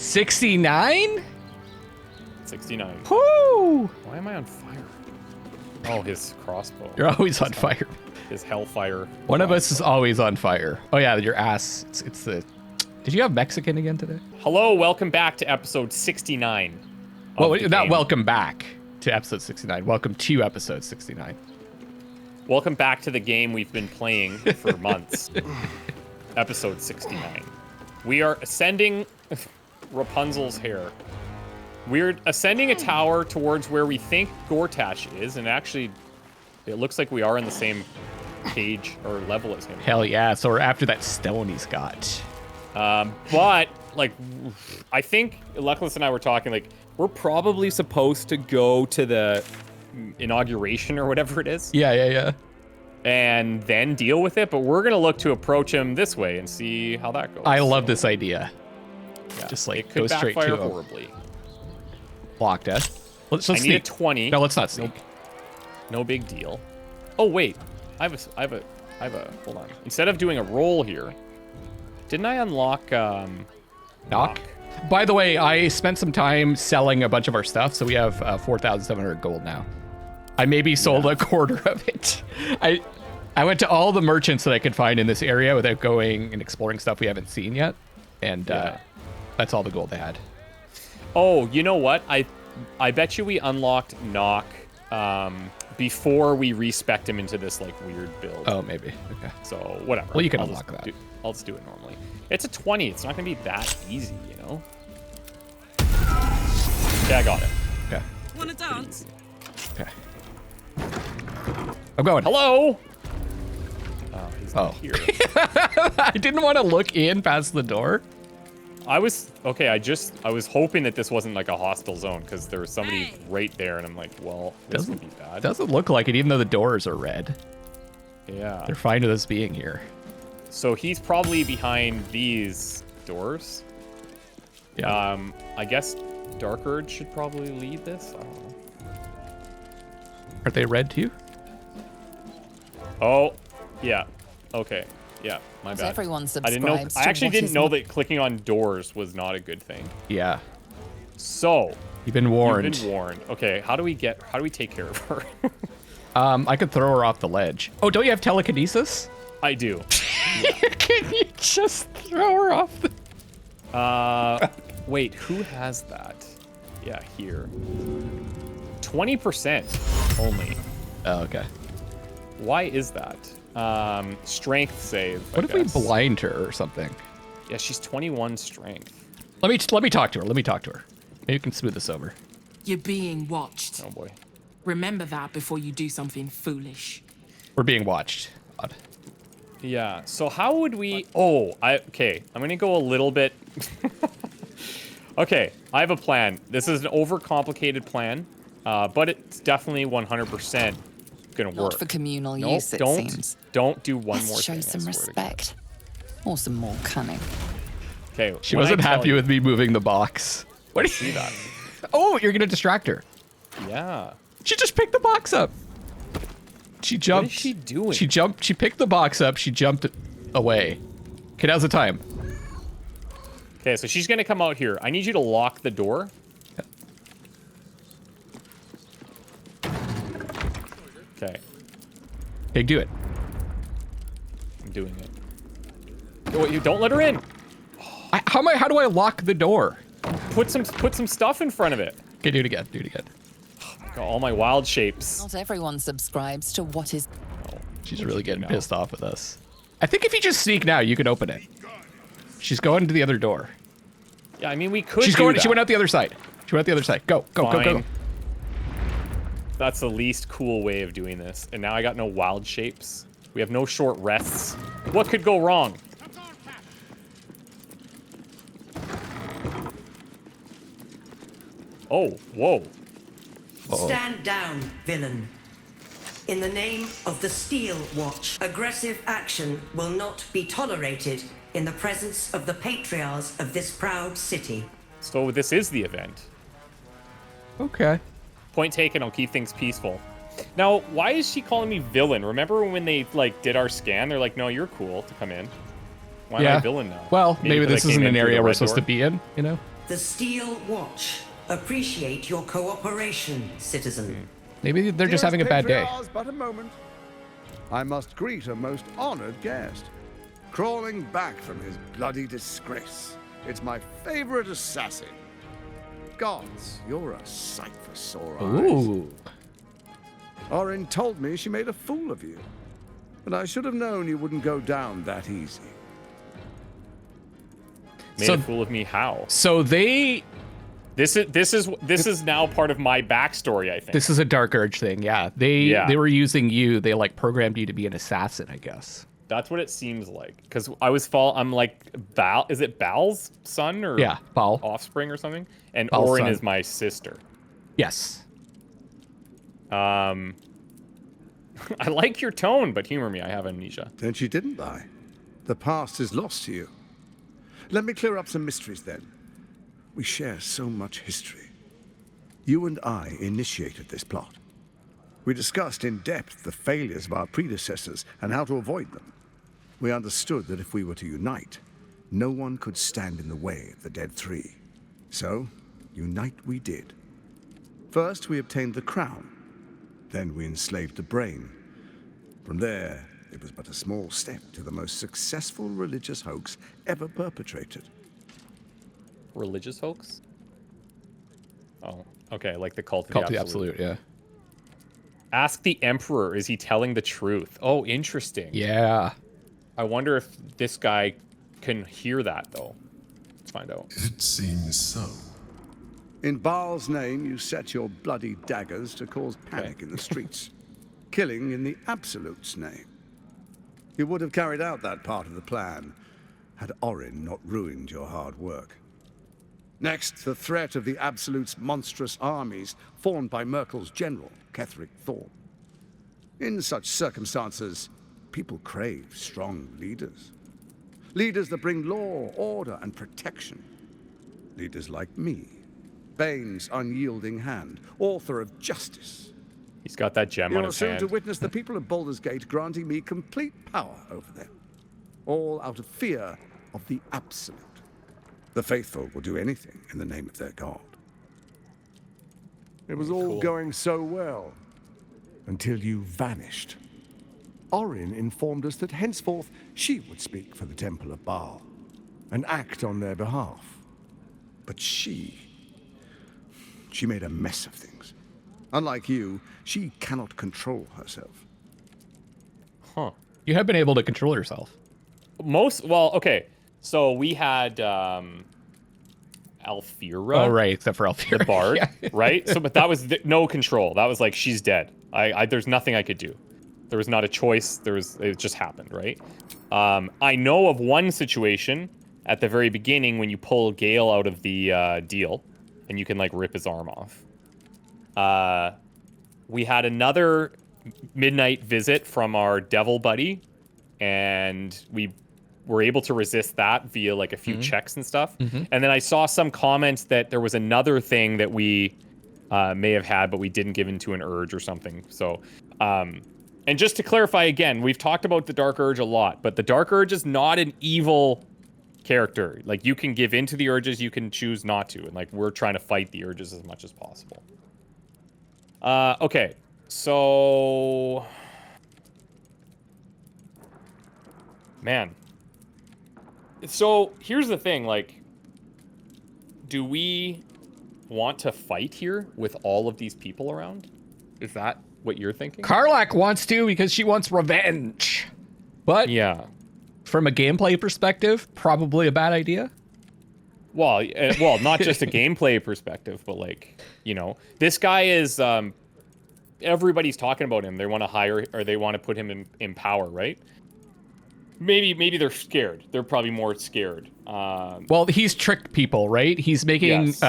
69? 69. Whoo! Why am I on fire? Oh, his crossbow. You're always on fire. His hellfire. One of us is always on fire. Oh yeah, your ass. It's the. Did you have Mexican again today? Hello, welcome back to episode 69. Well, not welcome back to episode 69. Welcome to episode 69. Welcome back to the game we've been playing for months. Episode 69. We are ascending Rapunzel's hair. We're ascending a tower towards where we think Gortash is, and actually, it looks like we are in the same page or level as him. Hell yeah! So we're after that stone he's got. But like, I think Luckless and I were talking like we're probably supposed to go to the inauguration or whatever it is. Yeah. And then deal with it, but we're gonna look to approach him this way and see how that goes. I love this idea. Yeah, Just like it could go straight to backfire him. horribly. Blocked us. Let's I sneak. need a 20. No, let's not sneak. No big deal. Oh wait, I have a. Hold on. Instead of doing a roll here, didn't I unlock Knock. By the way, I spent some time selling a bunch of our stuff, so we have 4,700 gold now. I maybe sold a quarter of it. I went to all the merchants that I could find in this area without going and exploring stuff we haven't seen yet, and that's all the gold they had. Oh, you know what? I bet you we unlocked Knock before we respec'd him into this like weird build. Oh, maybe. Okay. So whatever. Well, you can unlock that. I'll just do it normally. It's a 20. It's not gonna be that easy, you know. Yeah, I got it. Okay. Wanna dance? Okay. I'm going. Hello. Oh, he's not here. I didn't want to look in past the door. I was hoping that this wasn't like a hostile zone because there was somebody right there, and I'm like, well, this would be bad. Doesn't look like it, even though the doors are red. Yeah. They're fine with us being here. So he's probably behind these doors. Yeah. I guess Dark Urge should probably lead this. I don't know. Aren't they red too? Oh, yeah. Okay. Yeah, my bad. Everyone I subscribes actually didn't know that clicking on doors was not a good thing. Yeah. So You've been warned. You've been warned. Okay, how do we take care of her? I could throw her off the ledge. Oh, don't you have telekinesis? I do. Can you just throw her off the... Wait, who has that? Yeah, here. 20% only. Oh, okay. Why is that? Strength save. What if we blind her or something? Yeah, she's 21 strength. Let me talk to her. Maybe you can smooth this over. You're being watched. Oh boy. Remember that before you do something foolish. We're being watched. Odd. Yeah. So how would we? Okay. I'm gonna go a little bit. Okay, I have a plan. This is an overcomplicated plan, but it's definitely 100% gonna work. Not for communal use, it seems. Don't do one Let's more show thing. some respect. Or some more cunning. Okay. She wasn't happy with me moving the box. What do you see that? Oh, you're gonna distract her. Yeah. She just picked the box up. She jumped. What is she doing? She jumped. She picked the box up. She jumped away. Okay, now's the time. Okay, so she's gonna come out here. I need you to lock the door. Okay. Okay, do it. I'm doing it. Oh, you don't let her in. How do I lock the door? Put some stuff in front of it. Okay, do it again. Got all my wild shapes. Not everyone subscribes to what is... She's really getting pissed off with us. I think if you just sneak now, you can open it. She's going to the other door. Yeah, I mean we could. She went out the other side. Go. Fine. That's the least cool way of doing this. And now I got no wild shapes. We have no short rests. What could go wrong? Oh, whoa. Stand down, villain. In the name of the Steel Watch, aggressive action will not be tolerated in the presence of the patriarchs of this proud city. So this is the event. Okay. Point taken, I'll keep things peaceful. Now, why is she calling me villain? Remember when they like did our scan? They're like, no, you're cool to come in. Why am I villain now? Well, maybe this because I isn't came an in through area the we're red supposed door? to be in, you know? The Steel Watch appreciate your cooperation, citizen. Maybe they're just having a bad day. Dearest Patriarchs, but a moment. I must greet a most honored guest. Crawling back from his bloody disgrace. It's my favorite assassin. Gods, you're a sight for sore eyes. Ooh. Orin told me she made a fool of you. But I should have known you wouldn't go down that easy. Made a fool of me how? So they... This is now part of my backstory, I think. This is a Dark Urge thing, yeah. They were using you. They like programmed you to be an assassin, I guess. That's what it seems like. Because I'm like Bal. Is it Bal's son or Bal. offspring or something? And Bal's Orin son. is my sister. Yes. I like your tone, but humor me. I have amnesia. Then she didn't lie. The past is lost to you. Let me clear up some mysteries then. We share so much history. You and I initiated this plot. We discussed in depth the failures of our predecessors and how to avoid them. We understood that if we were to unite, no one could stand in the way of the Dead Three. So, unite we did. First, we obtained the crown. Then we enslaved the brain. From there, it was but a small step to the most successful religious hoax ever perpetrated. Religious hoax? Oh, okay, like the cult of Cult the of the Absolute. Absolute, yeah. Ask the Emperor, is he telling the truth? Oh, interesting. Yeah. I wonder if this guy can hear that, though. Let's find out. It seems so. In Baal's name, you set your bloody daggers to cause panic in the streets. Killing in the Absolute's name. You would have carried out that part of the plan had Orin not ruined your hard work. Next, the threat of the Absolute's monstrous armies formed by Merkel's general, Ketheric Thorn. In such circumstances, people crave strong leaders. Leaders that bring law, order, and protection. Leaders like me, Bane's unyielding hand, author of justice. He's got that gem on You're his soon hand. to witness the people of Baldur's Gate granting me complete power over them. All out of fear of the Absolute. The faithful will do anything in the name of their god. It was all going so well, until you vanished. Orin informed us that henceforth she would speak for the Temple of Baal, and act on their behalf. But she made a mess of things. Unlike you, she cannot control herself. Huh. You have been able to control yourself. Well, okay. So we had Alfira. Oh, right, except for Alfira. The bard, Yeah. right? So, but that was no control. That was like, she's dead. There's nothing I could do. There was not a choice. It just happened, right? I know of one situation at the very beginning when you pull Gale out of the deal, and you can like rip his arm off. We had another midnight visit from our devil buddy, and we were able to resist that via like a few checks and stuff. And then I saw some comments that there was another thing that we may have had, but we didn't give into an urge or something. So, and just to clarify again, we've talked about the Dark Urge a lot, but the Dark Urge is not an evil character. Like, you can give into the urges, you can choose not to. And like, we're trying to fight the urges as much as possible. Okay, so... Man. So, here's the thing, like, do we want to fight here with all of these people around? Is that what you're thinking? Karlach wants to because she wants revenge. But Yeah. from a gameplay perspective, probably a bad idea. Well, not just a gameplay perspective, but like, you know, this guy is, everybody's talking about him. They want to hire, or they want to put him in power, right? Maybe they're scared. They're probably more scared. Well, he's tricked people, right? He's making Yes.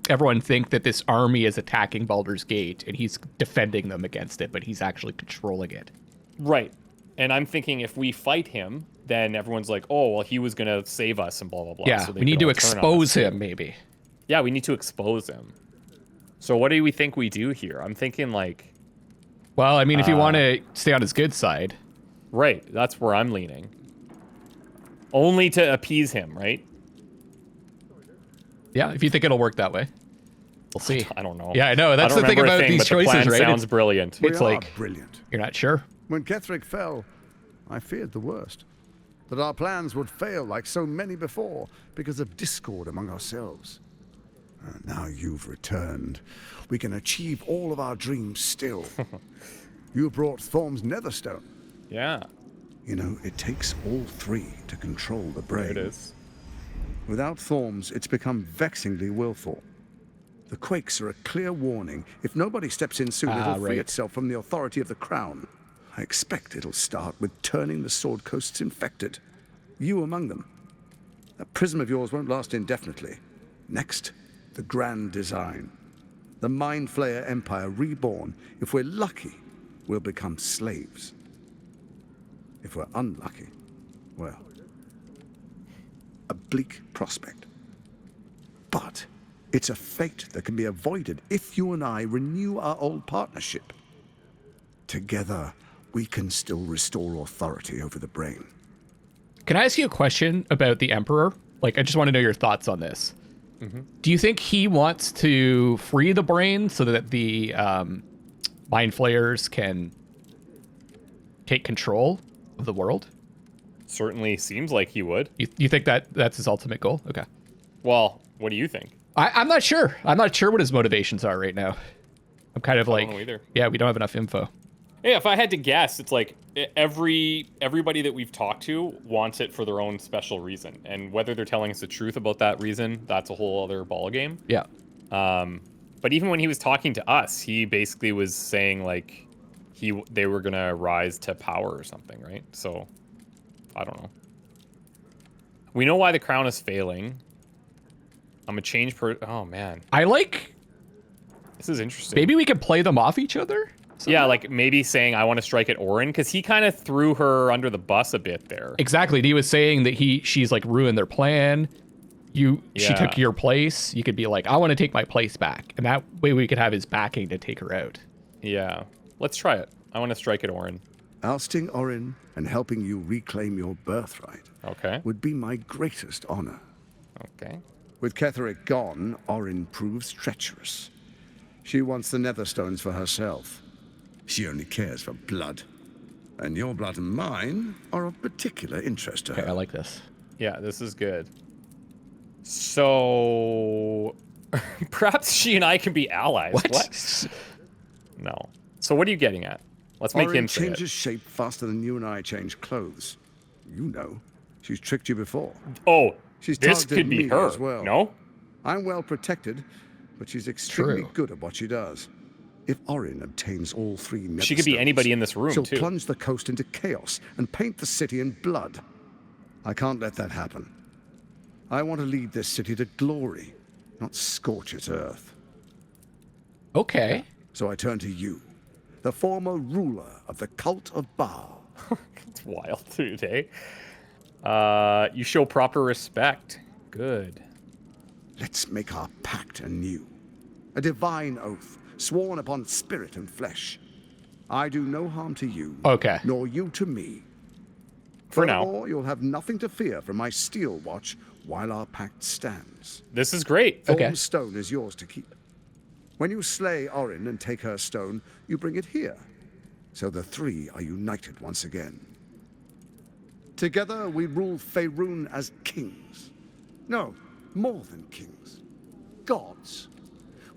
everyone think that this army is attacking Baldur's Gate, and he's defending them against it, but he's actually controlling it. Right. And I'm thinking if we fight him, then everyone's like, oh, well, he was going to save us and blah, blah, blah. Yeah, So they we need could to all turn on expose us. him, maybe. Yeah, we need to expose him. So what do we think we do here? I'm thinking like... Well, I mean, if you want to stay on his good side. Right, that's where I'm leaning. Only to appease him, right? Yeah, if you think it'll work that way. We'll see. I don't know. Yeah, I know. That's I don't the thing remember a about these but choices, the plan right? Sounds brilliant. It's We are like brilliant. you're not sure. When Ketheric fell, I feared the worst. That our plans would fail like so many before because of discord among ourselves. Now you've returned. We can achieve all of our dreams still. You brought Thorm's Netherstone. Yeah. You know, it takes all three to control the brain. There it is. Without Thorms, it's become vexingly willful. The quakes are a clear warning. If nobody steps in soon, it'll free right. itself from the authority of the crown. I expect it'll start with turning the Sword Coasts infected. You among them. That prism of yours won't last indefinitely. Next, the grand design. The Mind Flayer Empire reborn. If we're lucky, we'll become slaves. If we're unlucky, well, a bleak prospect. But it's a fate that can be avoided if you and I renew our old partnership. Together, we can still restore authority over the brain. Can I ask you a question about the Emperor? Like, I just want to know your thoughts on this. Do you think he wants to free the brain so that the Mind Flayers can take control of the world? Certainly seems like he would. You think that that's his ultimate goal? Okay. Well, what do you think? I'm not sure. I'm not sure what his motivations are right now. I'm kind of like, don't know either. yeah, we don't have enough info. Yeah, if I had to guess, it's like everybody that we've talked to wants it for their own special reason, and whether they're telling us the truth about that reason, that's a whole other ballgame. Yeah. But even when he was talking to us, he basically was saying like they were gonna rise to power or something, right? So I don't know. We know why the crown is failing. I'm a change oh man, I like, this is interesting. maybe we could play them off each other? Yeah, like maybe saying I want to strike at Orin, because he kind of threw her under the bus a bit there. Exactly. And he was saying that she's like ruined their plan. She took your place. You could be like, I want to take my place back. And that way we could have his backing to take her out. Yeah. Let's try it. I want to strike at Orin. Ousting Orin and helping you reclaim your birthright Okay. would be my greatest honor. Okay. With Ketheric gone, Orin proves treacherous. She wants the Netherstones for herself. She only cares for blood. And your blood and mine are of particular interest to her. Okay, I like this. Yeah, this is good. So perhaps she and I can be allies. What? No. So what are you getting at? Let's make Orin him say it. changes shape faster than you and I change clothes. You know, she's tricked you before. Oh, She's this targeted could be me her. as well. No? I'm well protected, but she's extremely True. good at what she does. If Orin obtains all three She could be Netherstones, anybody in this room, she'll too. plunge the coast into chaos and paint the city in blood. I can't let that happen. I want to lead this city to glory, not scorch its earth. Okay. So I turn to you, the former ruler of the cult of Baal. It's wild today. You show proper respect. Good. Let's make our pact anew. A divine oath, sworn upon spirit and flesh. I do no harm to you, Okay. nor you to me. For now. Furthermore, you'll have nothing to fear from my steel watch while our pact stands. This is great. Okay. Thorm's stone is yours to keep. When you slay Orin and take her stone, you bring it here. So the three are united once again. Together we rule Faerûn as kings. No, more than kings. Gods.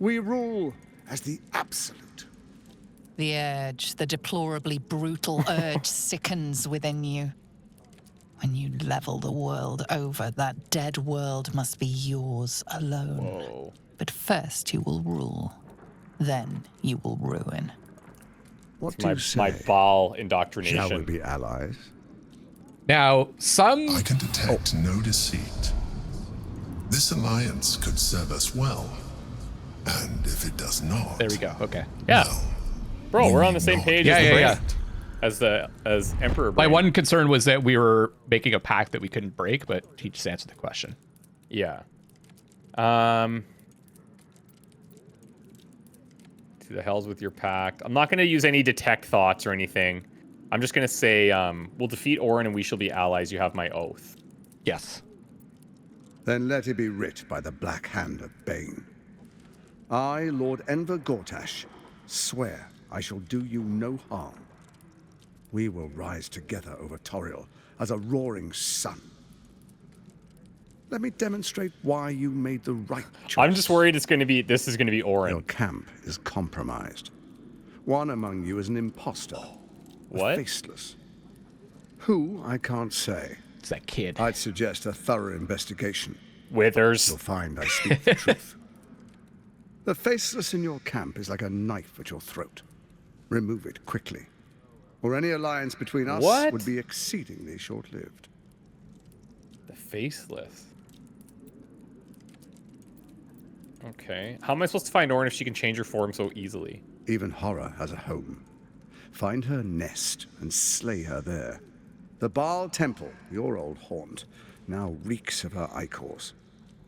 We rule as the absolute. The urge, the deplorably brutal urge sickens within you. When you level the world over, that dead world must be yours alone. Whoa. But first you will rule. Then you will ruin. What do you My say? Baal Shall we indoctrination. be allies? Now, some... I can detect no deceit. This alliance could serve us well. And if it does not... There we go. Okay. Yeah. well, Bro, we we're on need the same not page Yeah, as the yeah, brain. yeah. As Emperor My Brain. one concern was that we were making a pact that we couldn't break, but he just answered the question. Yeah. To the hells with your pact. I'm not going to use any detect thoughts or anything. I'm just going to say, we'll defeat Orin and we shall be allies. You have my oath. Yes. Then let it be writ by the black hand of Bane. I, Lord Enver Gortash, swear I shall do you no harm. We will rise together over Toriel as a roaring sun. Let me demonstrate why you made the right choice. I'm just worried this is going to be Orin. Your camp is compromised. One among you is an imposter. What? Faceless. Who, I can't say. It's that kid. I'd suggest a thorough investigation. Withers. You'll find I speak the truth. The faceless in your camp is like a knife at your throat. Remove it quickly, or any alliance between us What? would be exceedingly short-lived. The faceless. Okay. How am I supposed to find Orin if she can change her form so easily? Even horror has a home. Find her nest and slay her there. The Baal Temple, your old haunt, now reeks of her ichors.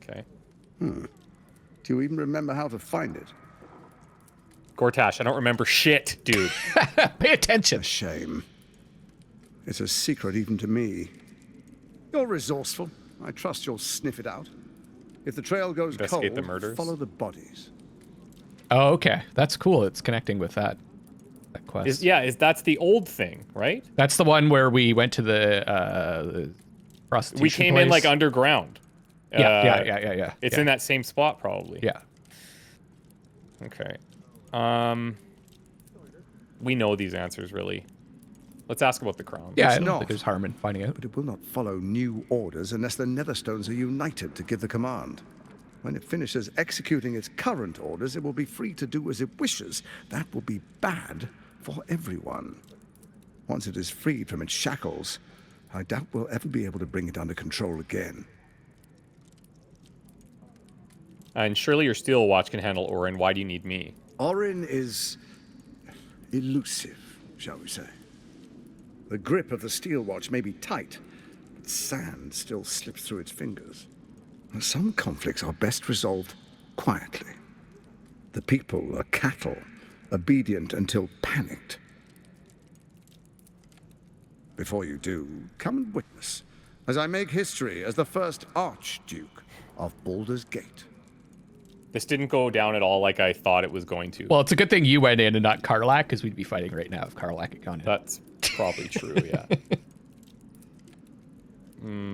Okay. Do you even remember how to find it? Gortash, I don't remember shit, dude. Pay attention. A shame. It's a secret even to me. You're resourceful. I trust you'll sniff it out. If the trail goes Investigate cold, the murders. follow the bodies. Oh, okay. That's cool. It's connecting with that quest. That's the old thing, right? That's the one where we went to the prostitution We came in place. like underground. Yeah. It's in that same spot probably. Yeah. Okay. We know these answers really. Let's ask about the crown. Yeah, I It's don't not. think there's harm in finding out. But it will not follow new orders unless the Netherstones are united to give the command. When it finishes executing its current orders, it will be free to do as it wishes. That will be bad for everyone. Once it is freed from its shackles, I doubt we'll ever be able to bring it under control again. And surely your steel watch can handle Orin. Why do you need me? Orin is elusive, shall we say. The grip of the steel watch may be tight, but sand still slips through its fingers. Some conflicts are best resolved quietly. The people are cattle, obedient until panicked. Before you do, come and witness, as I make history as the first Archduke of Baldur's Gate. This didn't go down at all like I thought it was going to. Well, it's a good thing you went in and not Karlach, because we'd be fighting right now if Karlach had gone in. That's probably true, yeah.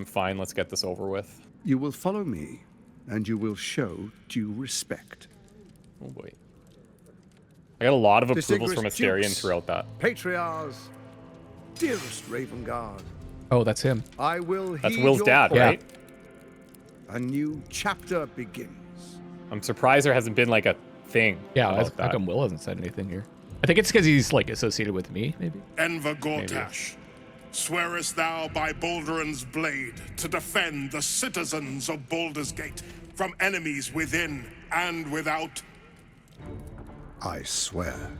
Fine, let's get this over with. You will follow me, and you will show due respect. Oh boy. I got a lot of approvals from Distinguished Astarion dukes, throughout that. Patriarchs, dearest Ravengard, Oh, that's him. I will That's heed Will's your dad, call. right? A new chapter begins. I'm surprised there hasn't been like a thing. Yeah, about how that. come Will hasn't said anything here? I think it's because he's like associated with me, maybe. Enver Gortash, swearest thou by Balduran's blade to defend the citizens of Baldur's Gate from enemies within and without? I swear.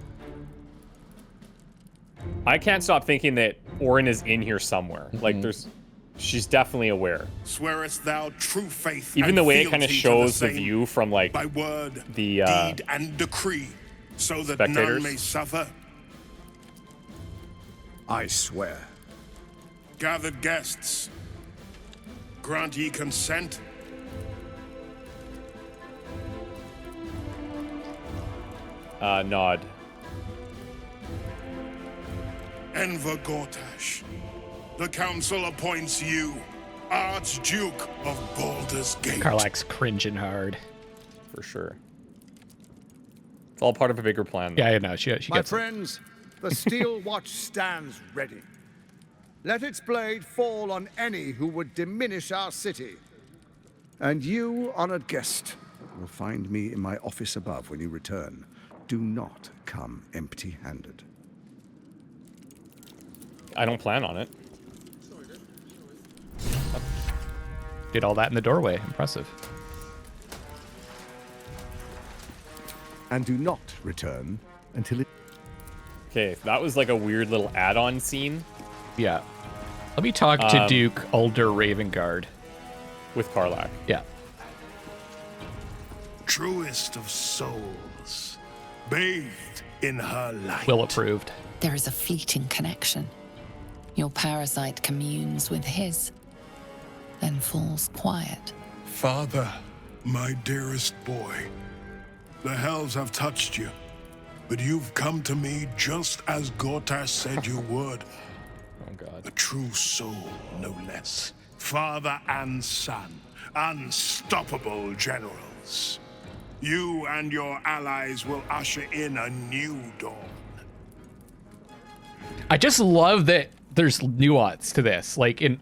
I can't stop thinking that Orin is in here somewhere. Like she's definitely aware. Swearest thou true faith Even and the way it kind of fealty to shows the same view from like by word, the, deed, and decree, so that none spectators. may suffer? I swear. Gathered guests, grant ye consent? nod. Enver Gortash, the council appoints you Archduke of Baldur's Gate. Karlach's cringing hard. For sure. It's all part of a bigger plan. though. Yeah, I know. She My gets it. friends, the steel watch stands ready. Let its blade fall on any who would diminish our city. And you, honored guest, will find me in my office above when you return. Do not come empty-handed. I don't plan on it. Did all that in the doorway. Impressive. And do not return until it... Okay, that was like a weird little add-on scene Yeah. Let me talk to Duke Ulder Ravengard. with Karlach. Yeah. Truest of souls, bathed in her light. Will approved. There is a fleeting connection. Your parasite communes with his, then falls quiet. Father, my dearest boy, the hells have touched you, but you've come to me just as Gortash said you would. Oh God. A true soul, no less. Father and son, unstoppable generals. You and your allies will usher in a new dawn. I just love that there's nuance to this. Like in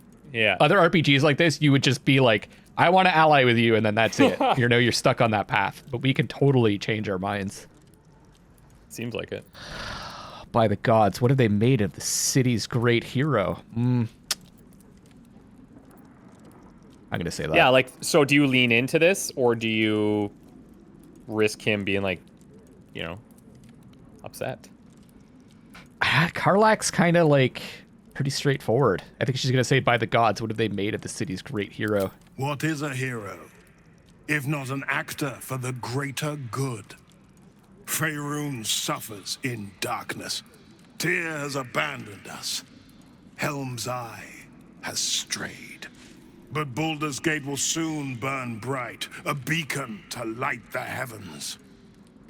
other RPGs like this, you would just be like, I want to ally with you, and then that's it. You know, you're stuck on that path. But we can totally change our minds. Seems like it. By the gods, what have they made of the city's great hero? I'm gonna say that. Yeah, like, so do you lean into this, or do you risk him being like, you know, upset? Karlach's kind of like pretty straightforward. I think she's gonna say, by the gods, what have they made of the city's great hero? What is a hero, if not an actor for the greater good? Faerûn suffers in darkness. Tyr has abandoned us. Helm's Eye has strayed. But Baldur's Gate will soon burn bright, a beacon to light the heavens.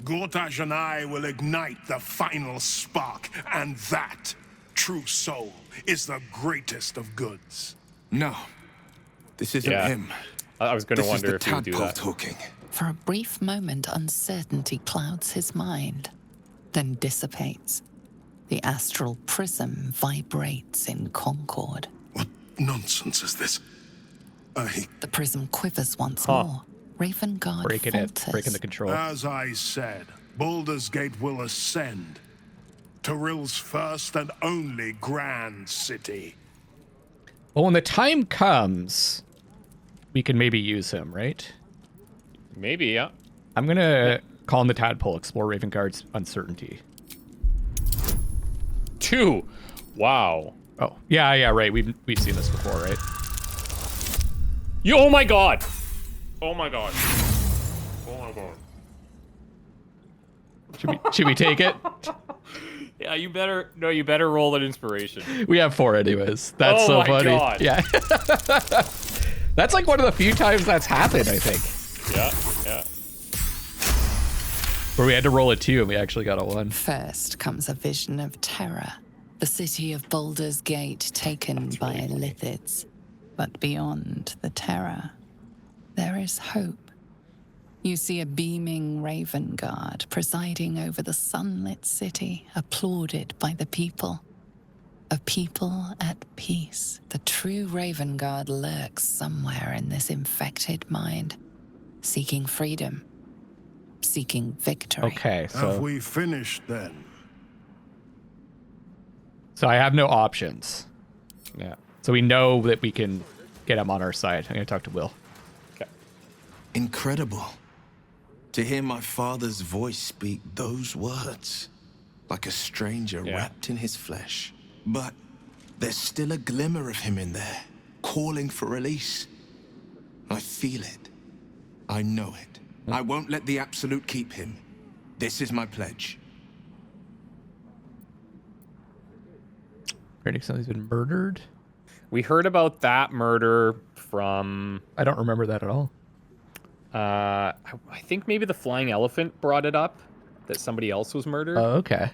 Gortash and I will ignite the final spark, and that, true soul, is the greatest of goods. No, this isn't him. I was going to wonder if you would do that. Talking. For a brief moment, uncertainty clouds his mind, then dissipates. The astral prism vibrates in concord. What nonsense is this? The prism quivers once more. Ravengard falters. Breaking the control. As I said, Baldur's Gate will ascend. Torill's first and only grand city. Well, when the time comes, we can maybe use him, right? Maybe, yeah. I'm gonna call in the tadpole, explore Ravengard's uncertainty. 2. Wow. Oh, yeah, right. We've seen this before, right? Oh my god. Oh my god. Oh my god. Should we take it? Yeah, you better roll an inspiration. We have 4 anyways. That's so funny. God. Yeah. That's like one of the few times that's happened, I think. Yeah. Where we had to roll a 2 and we actually got a 1. First comes a vision of terror. The city of Baldur's Gate taken by Lithids. But beyond the terror, there is hope. You see a beaming Ravengard presiding over the sunlit city, applauded by the people. A people at peace. The true Ravengard lurks somewhere in this infected mind, seeking freedom, seeking victory. Okay, so Have we finished then? So I have no options. Yeah. So we know that we can get him on our side. I'm gonna talk to Will. Okay. Incredible. To hear my father's voice speak those words, like a stranger wrapped in his flesh. But there's still a glimmer of him in there, calling for release. I feel it. I know it. I won't let the Absolute keep him. This is my pledge. He's been murdered? We heard about that murder from... I don't remember that at all. I think maybe the Flying Elephant brought it up, that somebody else was murdered. Oh, okay.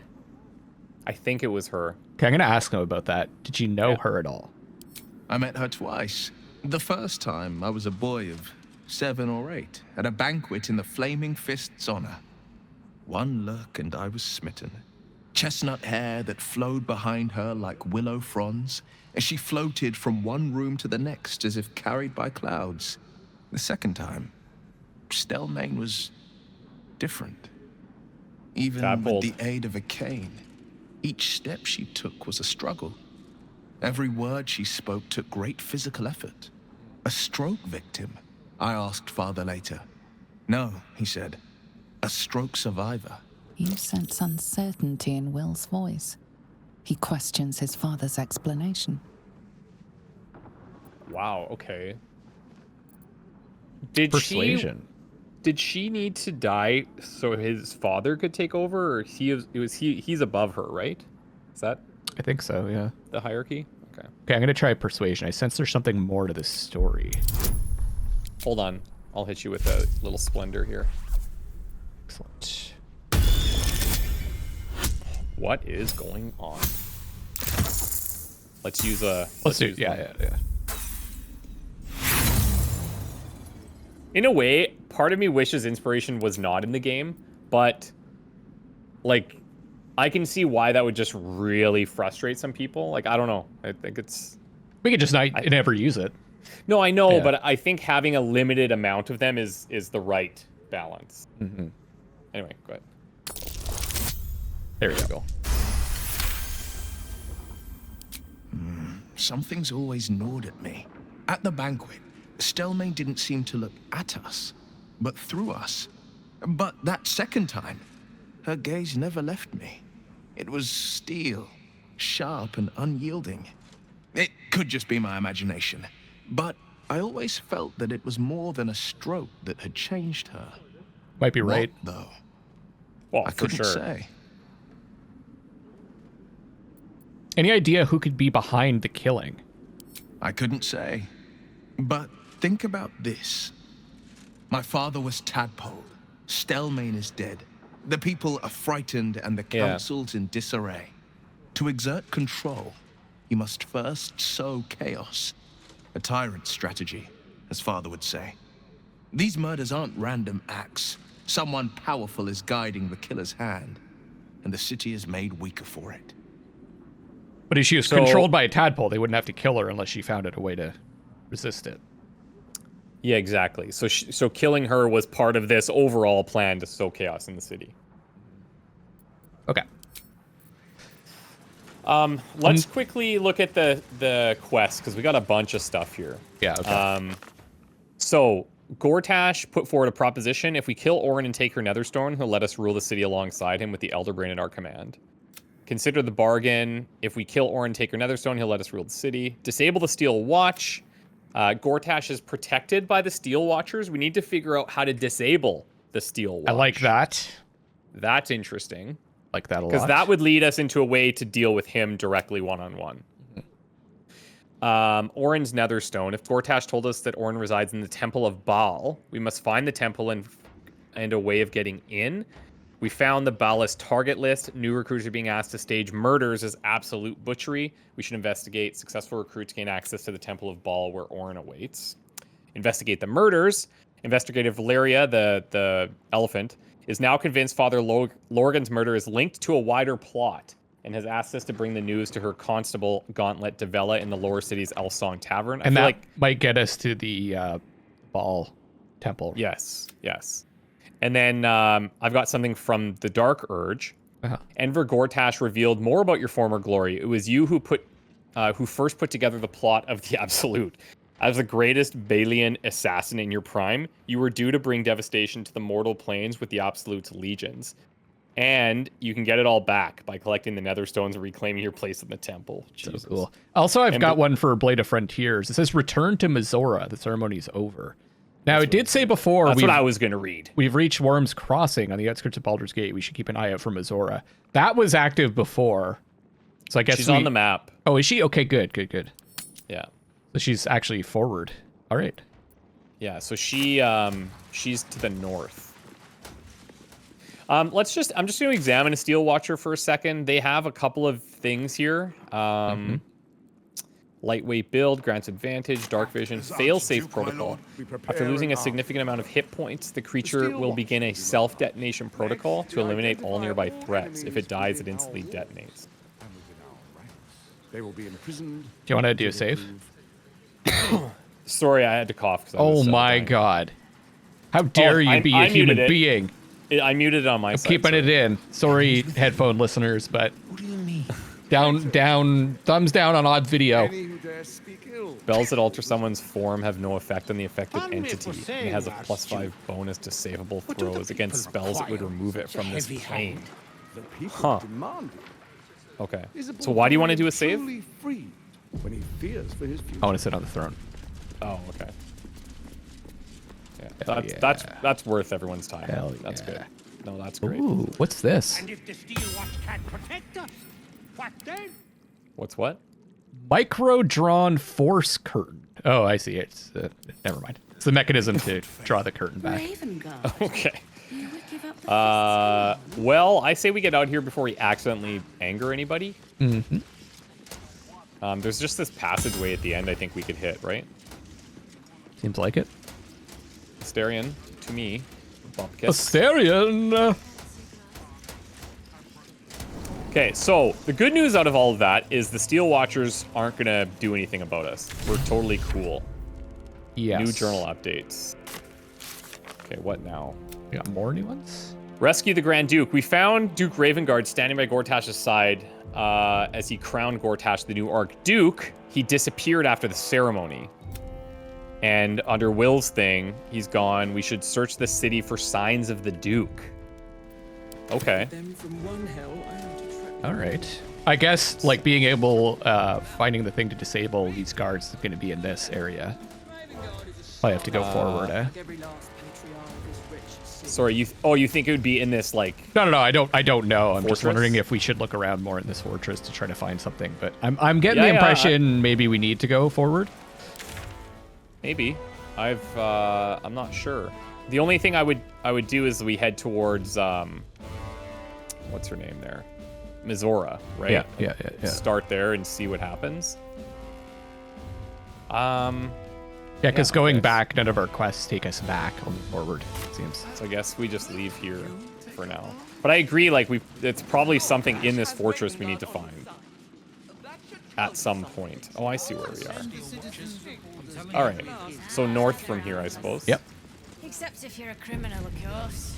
I think it was her. Okay, I'm going to ask him about that. Did you know her at all? I met her twice. The first time, I was a boy of 7 or 8, at a banquet in the Flaming Fist's honor. One look and I was smitten. Chestnut hair that flowed behind her like willow fronds, as she floated from one room to the next as if carried by clouds. The second time, Stelmane was different. Even with the aid of a cane, each step she took was a struggle. Every word she spoke took great physical effort. A stroke victim, I asked Father later. No, he said, a stroke survivor. You sense uncertainty in Will's voice. He questions his father's explanation. Wow, okay. Did Persuasion. Did she need to die so his father could take over, or he's above her, right? Is that? I think so, yeah. The hierarchy? Okay. Okay, I'm going to try persuasion. I sense there's something more to this story. Hold on. I'll hit you with a little splendor here. Excellent. What is going on? Let's use a... Let's do, use yeah. In a way, part of me wishes inspiration was not in the game, but like I can see why that would just really frustrate some people. Like, I don't know. I think it's... We could just never use it. No, I know, Yeah. but I think having a limited amount of them is the right balance. Mm-hmm. Anyway, go ahead. There you go. Something's always gnawed at me. At the banquet, Stelmane didn't seem to look at us, but through us. But that second time, her gaze never left me. It was steel, sharp and unyielding. It could just be my imagination, but I always felt that it was more than a stroke that had changed her. Might be right. What, though? Well, I for couldn't sure. say. Any idea who could be behind the killing? I couldn't say. But think about this. My father was tadpoled. Stelmane is dead. The people are frightened and the council's in disarray. To exert control, you must first sow chaos. A tyrant's strategy, as father would say. These murders aren't random acts. Someone powerful is guiding the killer's hand, and the city is made weaker for it. But if she was controlled by a tadpole, they wouldn't have to kill her unless she found a way to resist it. Yeah, exactly. So killing her was part of this overall plan to sow chaos in the city. Okay. Let's quickly look at the quest, because we got a bunch of stuff here. Yeah, okay. So, Gortash put forward a proposition. If we kill Orin and take her Netherstone, he'll let us rule the city alongside him with the Elder Brain at our command. Consider the bargain. If we kill Orin and take her Netherstone, he'll let us rule the city. Disable the Steel Watch. Gortash is protected by the Steel Watchers. We need to figure out how to disable the Steel Watch. I like that. That's interesting. Like that a lot. Because that would lead us into a way to deal with him directly one-on-one. Orin's Netherstone. If Gortash told us that Orin resides in the Temple of Baal, we must find the temple and a way of getting in. We found the Baalist target list. New recruits are being asked to stage murders as absolute butchery. We should investigate. Successful recruits gain access to the Temple of Baal where Orin awaits. Investigate the murders. Investigator Valeria, the elephant, is now convinced Father Lorgan's murder is linked to a wider plot and has asked us to bring the news to her constable Gauntlet de Vela in the lower city's Elsong Tavern. And that might get us to the Baal temple. Yes. And then I've got something from the Dark Urge. Enver Gortash revealed more about your former glory. It was you who first put together the plot of the Absolute. As the greatest Balian assassin in your prime, you were due to bring devastation to the mortal planes with the Absolute's legions. And you can get it all back by collecting the Netherstones and reclaiming your place in the temple. Jesus. So cool. Also, I've got one for Blade of Frontiers. It says, return to Mizora. The ceremony is over. Now, it did say before... That's what I was going to read. We've reached Worm's Crossing on the outskirts of Baldur's Gate. We should keep an eye out for Mizora. That was active before. So I guess she's on the map. Oh, is she? Okay, good. Yeah. So she's actually forward. All right. Yeah, so she's to the north. I'm just going to examine a Steel Watcher for a second. They have a couple of things here. Lightweight build, grants advantage, dark vision, fail-safe protocol. After losing a significant amount of hit points, the creature will begin a self-detonation protocol to eliminate all nearby threats. If it dies, it instantly detonates. They will be imprisoned. Do you want to do a save? Sorry, I had to cough. Oh my god. How dare you be a human being? I muted it on my side. Keeping it in. Sorry, headphone listeners, but... What do you mean? Down, thumbs down on odd video. Spells that alter someone's form have no effect on the affected entity, and it has a +5 bonus to savable throws against spells that would remove it from this plane. Huh. Okay. So why do you want to do a save? When he fears for his future. I want to sit on the throne. Oh, okay. Yeah, that's worth everyone's time. Hell that's yeah. good. No, that's great. Ooh, what's this? And if the Steel Watch can't protect us, what then? What's what? Micro-drawn force curtain. Oh, I see. It's never mind. It's the mechanism to draw the curtain back. Ravengard. Okay. You would give up the Well, I say we get out here before we accidentally anger anybody. Mm-hmm. There's just this passageway at the end I think we could hit, right? Seems like it. Asterion, to me. Bumpkins. Asterion! Okay, so the good news out of all of that is the Steel Watchers aren't going to do anything about us. We're totally cool. Yes. New journal updates. Okay, what now? We got more new ones? Rescue the Grand Duke. We found Duke Ravengard standing by Gortash's side as he crowned Gortash the new Archduke. He disappeared after the ceremony. And under Will's thing, he's gone. We should search the city for signs of the Duke. Okay. them from one hell and attract All right. I guess, like, being able, finding the thing to disable these guards is going to be in this area. I have to go forward, eh? every last patriarch is rich. Sorry, you think it would be in this, like... No, I don't know. I'm just Fortress? wondering if we should look around more in this fortress to try to find something. But I'm getting Yeah, the yeah, impression maybe we need to go forward. Maybe. I'm not sure. The only thing I would do is we head towards, what's her name there? Mizora, right? Yeah. Start there and see what happens. Yeah, because Yeah, going okay. back, none of our quests take us back on forward, it seems. So I guess we just leave here for now. But I agree, like, it's probably something in this fortress we need to find. At some point. Oh, I see where we are. All right. So north from here, I suppose. Yep. Except if you're a criminal, of course.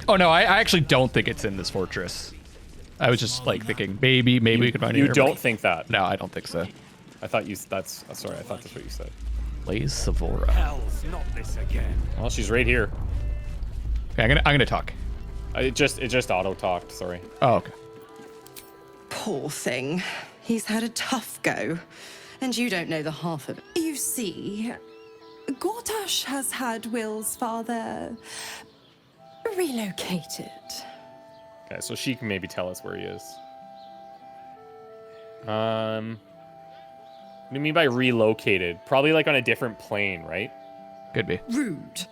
Oh, no, I actually don't think it's in this fortress. I was just, like, thinking maybe we could find it You here, don't but- think that? No, I don't think so. I thought sorry, I thought that's what you said. Blaze Savora. Hell's not this again. Well, she's right here. Okay, I'm gonna talk. It just auto talked. Sorry. Oh, okay. Poor thing. He's had a tough go, and you don't know the half of it. You see, Gortash has had Will's father relocated. Okay, so she can maybe tell us where he is. What do you mean by relocated? Probably like on a different plane, right? Could be. Rude.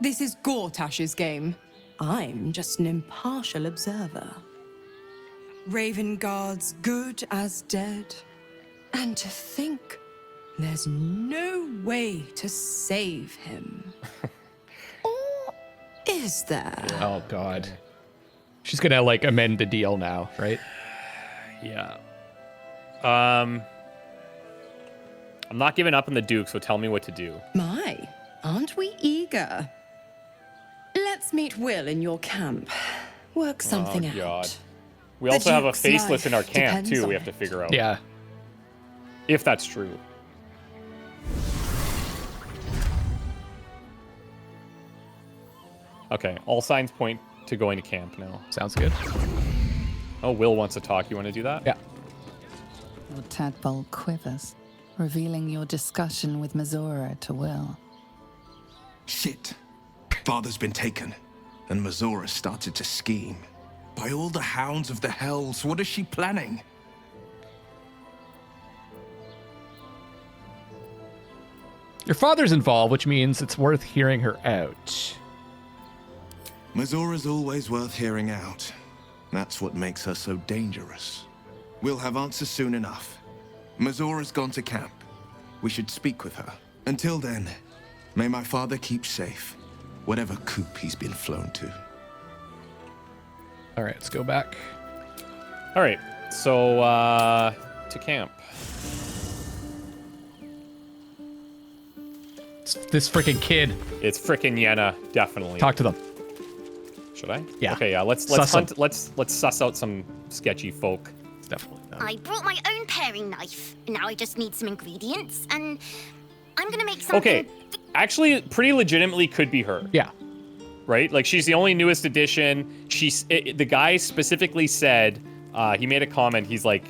This is Gortash's game. I'm just an impartial observer. Ravengard's good as dead. And to think there's no way to save him. Or is there? Oh, God. She's gonna, like, amend the deal now, right? Yeah. I'm not giving up on the Duke, so tell me what to do. My, aren't we eager? Let's meet Will in your camp. Work something Oh, God. out. We The also have a Duke's faceless in our life camp, depends too, on we have to it. figure out. Yeah. If that's true. Okay, all signs point to going to camp now. Sounds good. Oh, Will wants to talk. You want to do that? Yeah. Your tadpole quivers, revealing your discussion with Mizora to Will. Shit. Father's been taken, and Mizora started to scheme. By all the hounds of the hells, what is she planning? Your father's involved, which means it's worth hearing her out. Mizora's always worth hearing out. That's what makes her so dangerous. We'll have answers soon enough. Mizora's gone to camp. We should speak with her. Until then, may my father keep safe, whatever coop he's been flown to. All right, let's go back. All right, so to camp. It's this freaking kid. It's frickin' Yenna, definitely. Talk to them. Should I? Yeah. Okay, yeah. Let's Suss 'em. hunt. Let's suss out some sketchy folk. It's definitely them. I brought my own paring knife. Now I just need some ingredients, and I'm gonna make something. Okay, actually, pretty legitimately could be her. Yeah. Right? Like she's the only newest addition. The guy specifically said, he made a comment. He's like,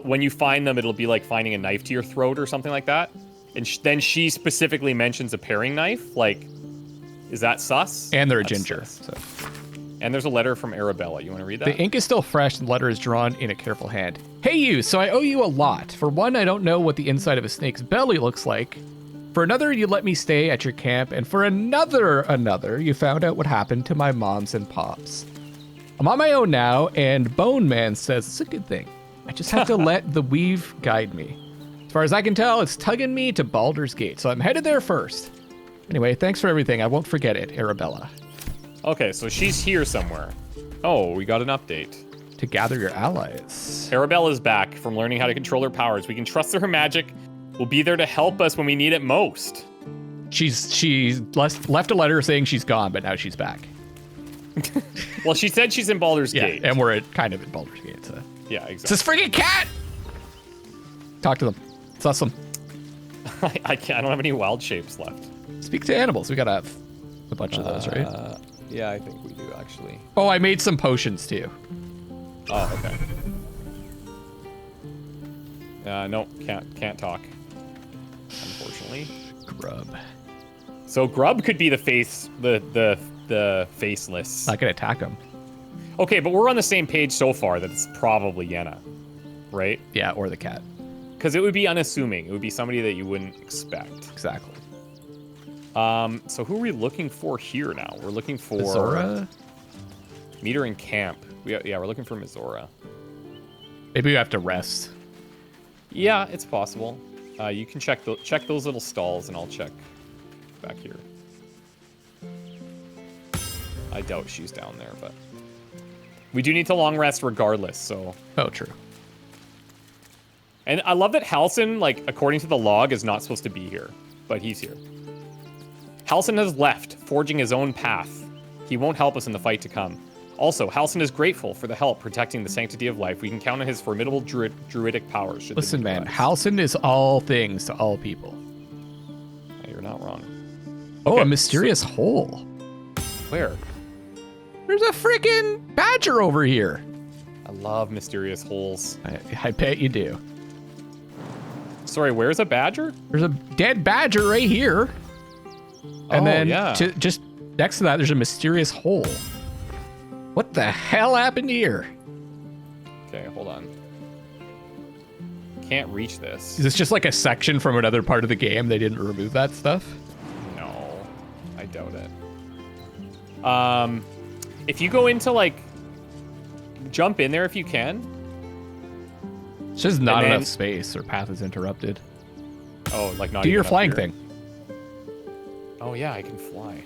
when you find them, it'll be like finding a knife to your throat or something like that. And then she specifically mentions a paring knife. Like, is that sus? And they're a That's ginger. sus. So. And there's a letter from Arabella. You want to read that? The ink is still fresh and the letter is drawn in a careful hand. Hey you, so I owe you a lot. For one, I don't know what the inside of a snake's belly looks like. For another, you let me stay at your camp, and for another, you found out what happened to my moms and pops. I'm on my own now, and Bone Man says it's a good thing. I just have to let the weave guide me. As far as I can tell, it's tugging me to Baldur's Gate, so I'm headed there first. Anyway, thanks for everything. I won't forget it, Arabella. Okay, so she's here somewhere. Oh, we got an update. To gather your allies. Arabella's back from learning how to control her powers. We can trust her magic will be there to help us when we need it most. She left a letter saying she's gone, but now she's back. Well, she said she's in Baldur's Gate. And we're kind of in Baldur's Gate, so. Yeah, exactly. It's this freaking cat! Talk to them. Suss them. I don't have any wild shapes left. Speak to animals. We gotta have a bunch of those, right? Yeah, I think we do, actually. Oh, I made some potions, too. Oh, okay. No, can't talk. Unfortunately. Grub. So Grub could be the faceless. I can attack him. Okay, but we're on the same page so far that it's probably Yenna, right? Yeah, or the cat. Because it would be unassuming. It would be somebody that you wouldn't expect. Exactly. So who are we looking for here now? We're looking for Mizora? Meet her in camp. We're looking for Mizora. Maybe we have to rest. Yeah, it's possible. You can check those little stalls, and I'll check back here. I doubt she's down there, but we do need to long rest regardless. So. Oh, true. And I love that Halsin, like according to the log, is not supposed to be here, but he's here. Halsin has left, forging his own path. He won't help us in the fight to come. Also, Halsin is grateful for the help protecting the sanctity of life. We can count on his formidable druidic powers. Listen, man, Halsin is all things to all people. Yeah, you're not wrong. Oh, Okay, a mysterious hole. Where? There's a freaking badger over here. I love mysterious holes. I bet you do. Sorry, where's a badger? There's a dead badger right here. And then just next to that, there's a mysterious hole. What the hell happened here? Okay, hold on. Can't reach this. Is this just like a section from another part of the game? They didn't remove that stuff? No, I doubt it. If you go into like, jump in there if you can. It's just not enough space. Or path is interrupted. Oh, like not. Do even your up flying here. thing. Oh yeah, I can fly.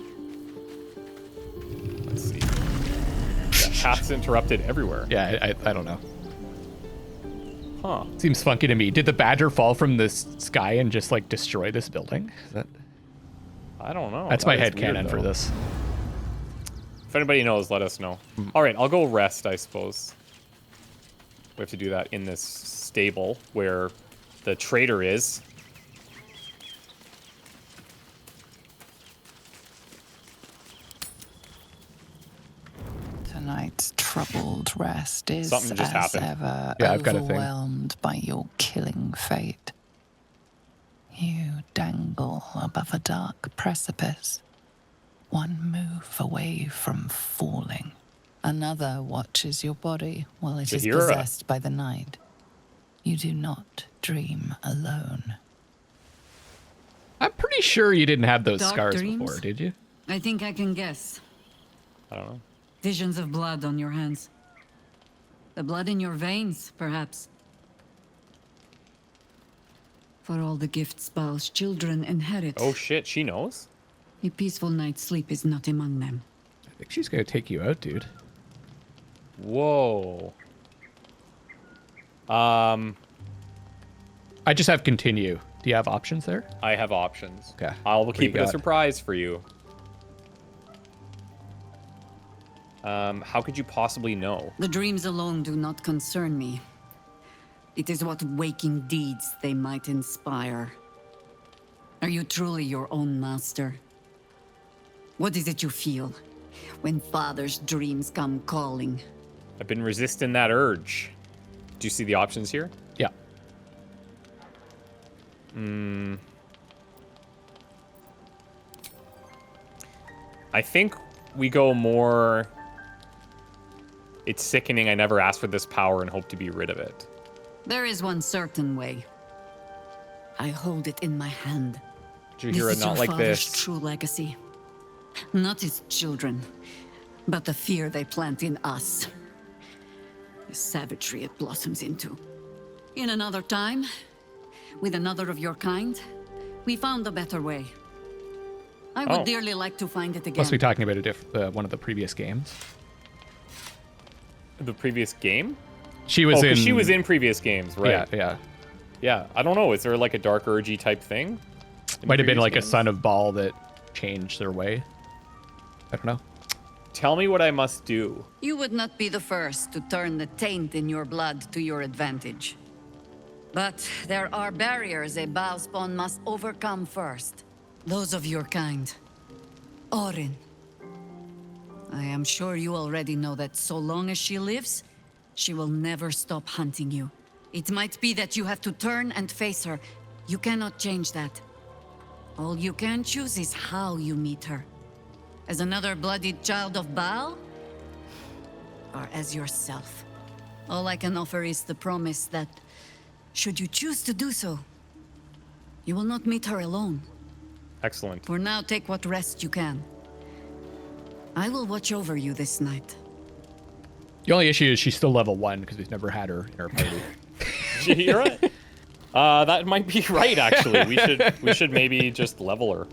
Let's see. Yeah, path's interrupted everywhere. Yeah, I don't know. Huh. Seems funky to me. Did the badger fall from the sky and just like destroy this building? Is that... I don't know. That's That my is headcanon weird, for though. this. If anybody knows, let us know. All right, I'll go rest, I suppose. We have to do that in this stable where the trader is. Tonight's troubled rest is Something just as happened. ever Yeah, I've got a thing. overwhelmed by your killing fate. You dangle above a dark precipice, one move away from falling. Another watches your body while it is Bahira. possessed by the night. You do not dream alone. I'm pretty sure you didn't have those Dark scars dreams? before, did you? I think I can guess. I don't know. Visions of blood on your hands. The blood in your veins, perhaps. For all the gifts Baal's children inherit, Oh shit, she knows? a peaceful night's sleep is not among them. I think she's gonna take you out, dude. Whoa. I just have continue. Do you have options there? I have options. Okay. I'll What do keep you it a got? surprise for you. How could you possibly know? The dreams alone do not concern me. It is what waking deeds they might inspire. Are you truly your own master? What is it you feel when father's dreams come calling? I've been resisting that urge. Do you see the options here? Yeah. I think we go more... It's sickening I never asked for this power and hope to be rid of it. There is one certain way. I hold it in my hand. Jaheira is not your like father's this. true legacy. Not his children, but the fear they plant in us. The savagery it blossoms into. In another time, with another of your kind, we found a better way. I would dearly like to find it again. Must be talking about one of the previous games. The previous game? She was in. She was in previous games, right? Yeah. I don't know. Is there like a dark urgy type thing? Might have been like a son of Baal that changed their way. I don't know. Tell me what I must do. You would not be the first to turn the taint in your blood to your advantage. But there are barriers a Baal spawn must overcome first. Those of your kind. Orin. I am sure you already know that so long as she lives, she will never stop hunting you. It might be that you have to turn and face her. You cannot change that. All you can choose is how you meet her. As another bloodied child of Baal? Or as yourself? All I can offer is the promise that, should you choose to do so, you will not meet her alone. Excellent. For now, take what rest you can. I will watch over you this night. The only issue is she's still level 1 because we've never had her in our party. Jaheira? That might be right, actually. We should maybe just level her.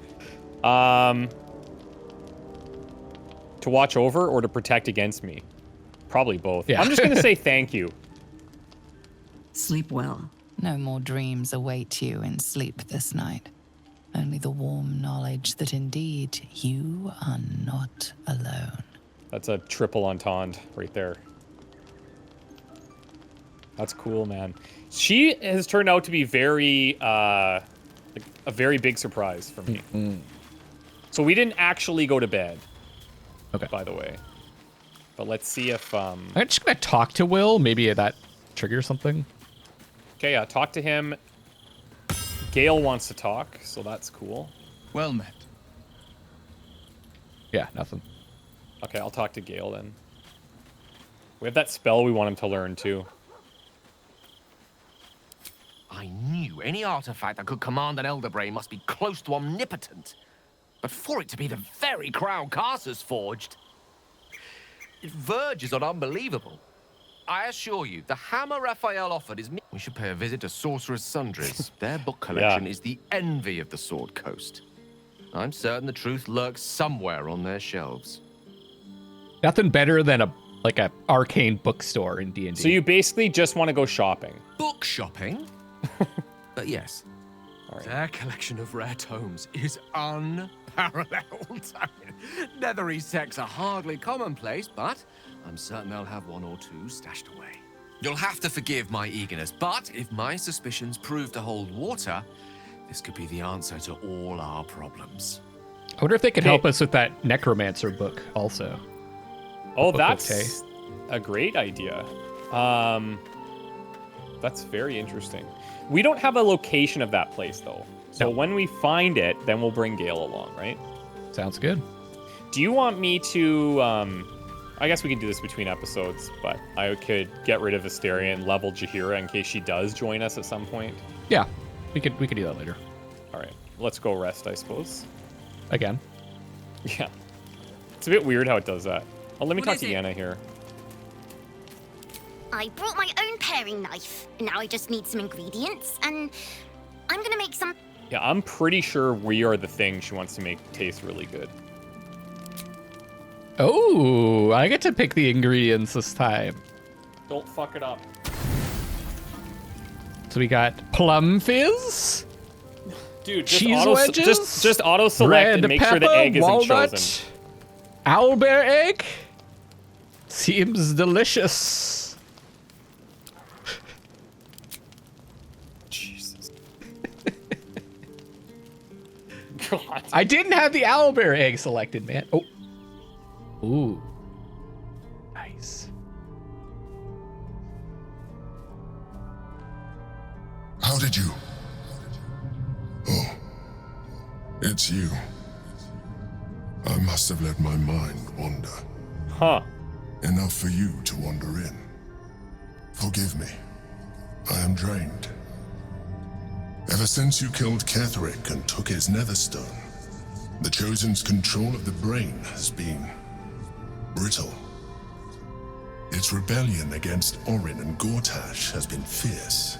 To watch over or to protect against me? Probably both. Yeah. I'm just gonna say thank you. Sleep well. No more dreams await you in sleep this night. Only the warm knowledge that indeed you are not alone. That's a triple entendre right there. That's cool, man. She has turned out to be very, like a very big surprise for me. Mm-hmm. So we didn't actually go to bed. Okay. By the way. But let's see if, I'm just gonna talk to Will. Maybe that triggers something. Okay, yeah, talk to him. Gale wants to talk, so that's cool. Well met. Yeah, nothing. Okay, I'll talk to Gale then. We have that spell we want him to learn too. I knew any artifact that could command an Elder Brain must be close to omnipotent. But for it to be the very crown Carcer's forged, it verges on unbelievable. I assure you, the hammer Raphael offered is me. We should pay a visit to Sorcerer's Sundries. Their book collection is the envy of the Sword Coast. I'm certain the truth lurks somewhere on their shelves. Nothing better than a arcane bookstore in D&D. So you basically just want to go shopping. Book shopping? Yes. All right. Their collection of rare tomes is unparalleled. I mean, Nethery sects are hardly commonplace, but I'm certain they'll have one or two stashed away. You'll have to forgive my eagerness, but if my suspicions prove to hold water, this could be the answer to all our problems. I wonder if they could help us with that necromancer book also. Oh, that's a great idea. That's very interesting. We don't have a location of that place, though. So when we find it, then we'll bring Gale along, right? Sounds good. Do you want me to... I guess we can do this between episodes, but I could get rid of Asteria and level Jaheira in case she does join us at some point. Yeah, we could do that later. All right, let's go rest, I suppose. Again. Yeah. It's a bit weird how it does that. Oh, let me What talk is to it? Yana here. I brought my own paring knife. Now I just need some ingredients, and I'm gonna make some... Yeah, I'm pretty sure we are the thing she wants to make taste really good. Oh, I get to pick the ingredients this time. Don't fuck it up. So we got plum fizz, Dude, just cheese auto, wedges, just auto select and make sure the egg isn't chosen. Owlbear egg. Seems delicious. Jesus. God. I didn't have the owlbear egg selected, man. Oh. Ooh. Nice. How did you? Oh, it's you. I must have let my mind wander. Huh. Enough for you to wander in. Forgive me. I am drained. Ever since you killed Ketheric and took his netherstone, the Chosen's control of the brain has been brittle. Its rebellion against Orin and Gortash has been fierce,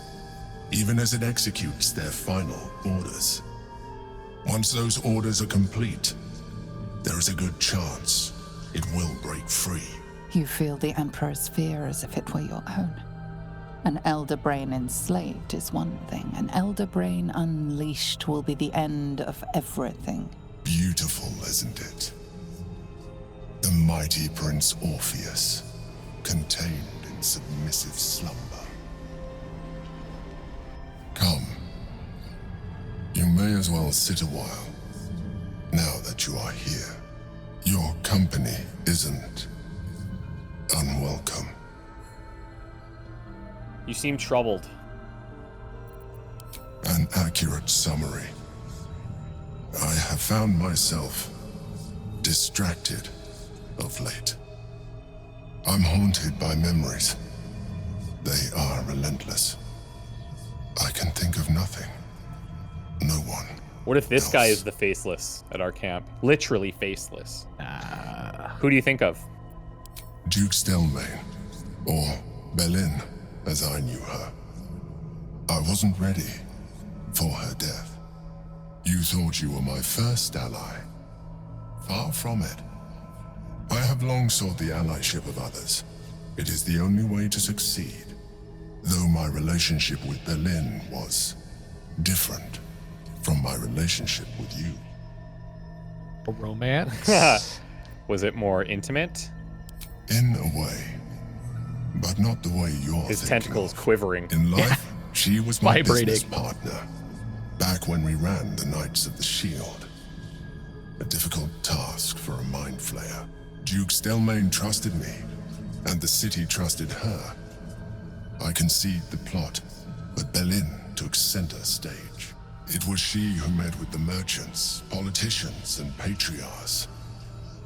even as it executes their final orders. Once those orders are complete, there is a good chance it will break free. You feel the Emperor's fear as if it were your own. An elder brain enslaved is one thing. An elder brain unleashed will be the end of everything. Beautiful, isn't it? The mighty Prince Orpheus, contained in submissive slumber. Come. You may as well sit a while, now that you are here. Your company isn't unwelcome. You seem troubled. An accurate summary. I have found myself distracted of late. I'm haunted by memories. They are relentless. I can think of nothing. No one. What if this guy is the faceless at our camp? Literally faceless. Who do you think of? Duke Stelmane, or Belin, as I knew her. I wasn't ready for her death. You thought you were my first ally. Far from it. I have long sought the allyship of others. It is the only way to succeed. Though my relationship with Belin was different from my relationship with you. A romance? Was it more intimate? In a way. But not the way you're His thinking tentacles of. quivering. In life, she was my Vibrating. business partner. Back when we ran the Knights of the Shield. A difficult task for a mind flayer. Duke Stelmane trusted me, and the city trusted her. I conceived the plot, but Belin took center stage. It was she who met with the merchants, politicians, and patriarchs.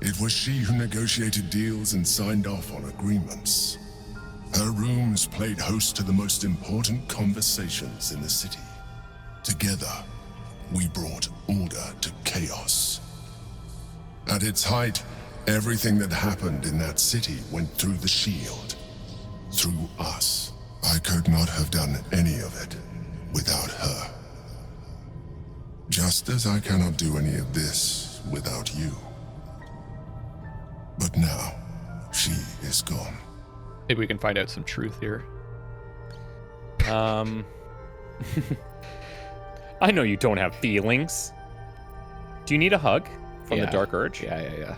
It was she who negotiated deals and signed off on agreements. Her rooms played host to the most important conversations in the city. Together, we brought order to chaos. At its height, everything that happened in that city went through the shield. Through us. I could not have done any of it without her. Just as I cannot do any of this without you. But now, she is gone. Maybe we can find out some truth here. I know you don't have feelings. Do you need a hug from the Dark Urge? Yeah.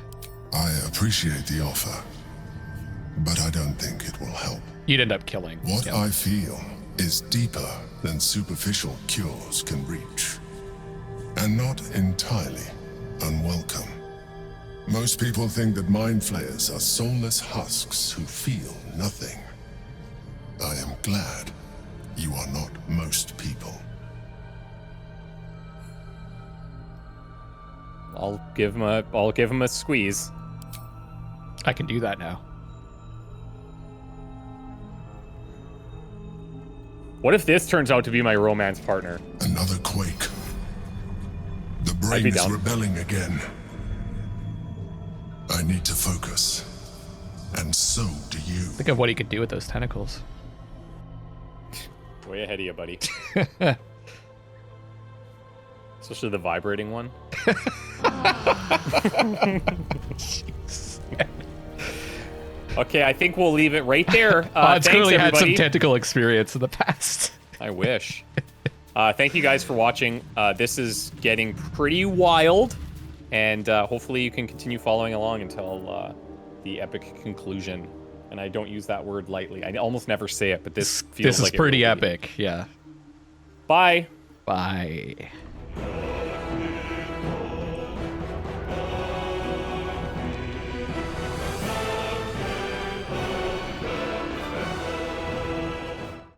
I appreciate the offer, but I don't think it will help. You'd end up killing. What I feel is deeper than superficial cures can reach, and not entirely unwelcome. Most people think that mind flayers are soulless husks who feel nothing. I am glad you are not most people. I'll give him a squeeze. I can do that now. What if this turns out to be my romance partner? Another quake. The I'd brain be is down. rebelling again. I need to focus. And so do you. Think of what he could do with those tentacles. Way ahead of you, buddy. Especially the vibrating one. Okay, I think we'll leave it right there. It's thanks, clearly had some everybody. tentacle experience in the past. I wish. Thank you guys for watching. This is getting pretty wild, and hopefully you can continue following along until the epic conclusion. And I don't use that word lightly. I almost never say it, but this feels This is like it pretty will be. epic, yeah. Bye. Bye.